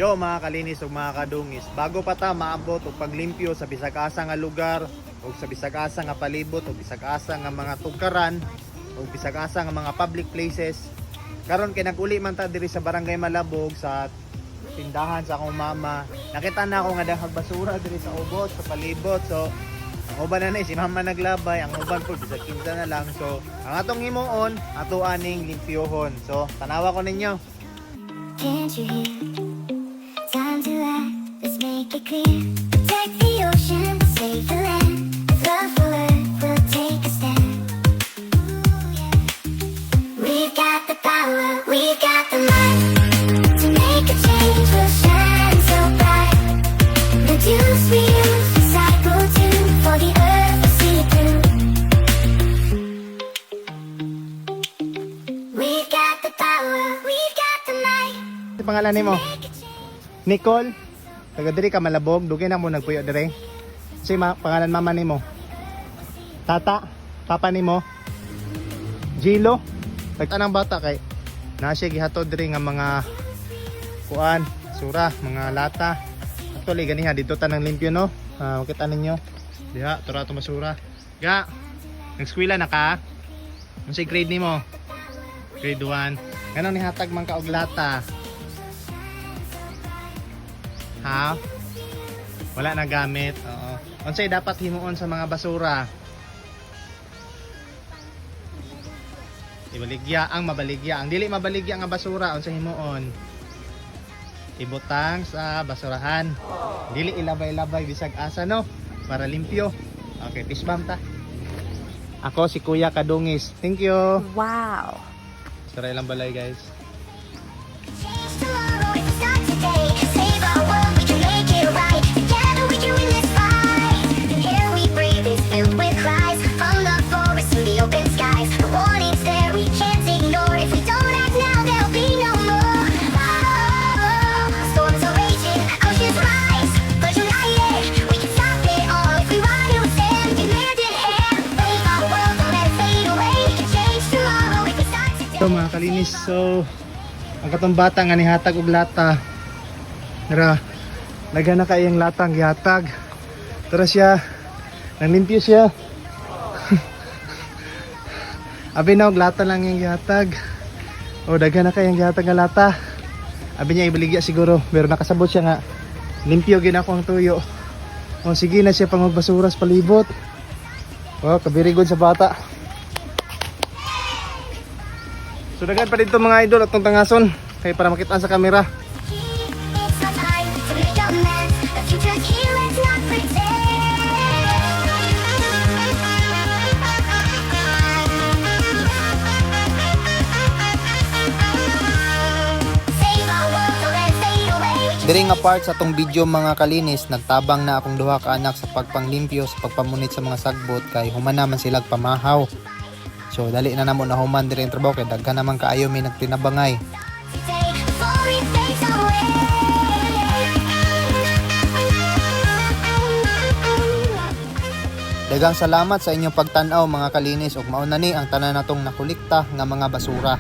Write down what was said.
Yo mga kalinis ug mga kadungis, bago pa ta maabot og paglimpyo sa bisag asa nga lugar ug sa bisag asa nga palibot ug bisag asa nga mga tugkaran ug bisag asa nga mga public places, karon kay nag-uli man ta diri sa Barangay Malabog sa tindahan sa akong mama. Nakita na ako nga daghang basura diri sa ubos sa palibot. So ang uban na si mama naglabay, ang uban po bisag kinsa na lang. So ang atong himuon ato aning limpyohon. So tanawa ko ninyo. Can't you hear? Time to act, let's make it clear. Protect the ocean, save the land. Love for Earth, we'll take a stand. Ooh, yeah. We've got the power, we've got the might. To make a change, we'll shine so bright. Reduce, reuse, recycle too. For the Earth to see it through. We've got the power, we've got the might. Ano pangalan nimo? Nicole, taga diri ka Malabog, dugay na mo nagpuyo diri. Si pangalan mama nimo? Tata, papa nimo? Jilo. Tagtanang bata kay na siya gihatod diri nga mga kuan, sura, mga lata. Actually ganiha dito tanang limpyo no. Makita ninyo. Diha, tura to basura. Ga. Nag-eskwela na ka? Unsay grade nimo? Grade 1. Ganun ni hatag man ka og lata. Ha? Wala na gamit. Oo. Unsay dapat himuon sa mga basura? Ibaligya ang mabaligya. Ang dili mabaligya nga basura unsay himuon? Ibutang sa basurahan. Dili ilabay-labay bisag asa no para limpyo. Okay, pisbam ta. Ako si Kuya Kadungis. Thank you. Wow. Saray lang balay guys. Change tomorrow if we start today. Save our world, we can make it right. Together we can win this fight. The air we breathe is filled with cries from the forest to the open skies. The warning's there, we can't ignore. If we don't act now, there'll be no more. Oh, storms are raging, oceans rise, but united we can stop it all. If we run, it will stand. We hand in hand, save our world, don't let it fade away. We can change tomorrow if we start today. So mga kalinis, so ang katong bata nga nihatag og lata. Tara, laga na kayang latang gihatag. Tara siya, nanglimpyo siya. Abi na og lata lang yung gihatag. O daga na kayang gihatag nga lata. Abi niya ibaligya siguro, pero nakasabot siya nga limpyo gid ako ang tuyo. O sige na siya pang magbasura sa palibot. O kabiri good sa bata. So dagan pa dito mga idol at tangason kay para makita sa kamera. It's our time to make a mess. The future's here, let's not pretend. Save our world, don't let it fade away. Diri nga part sa tong video mga kalinis, nagtabang na akong duha ka anak sa pagpanglimpyo sa pagpamunit sa mga sagbot kay human naman silag pamahaw. So dali na namo na human diri ang trabaho kay daghan naman kaayo may nagtinabangay. Today, before it fades away. Daghang salamat sa inyong pagtan-aw mga kalinis ug mao na ni ang tanan natong nakulikta nga mga basura.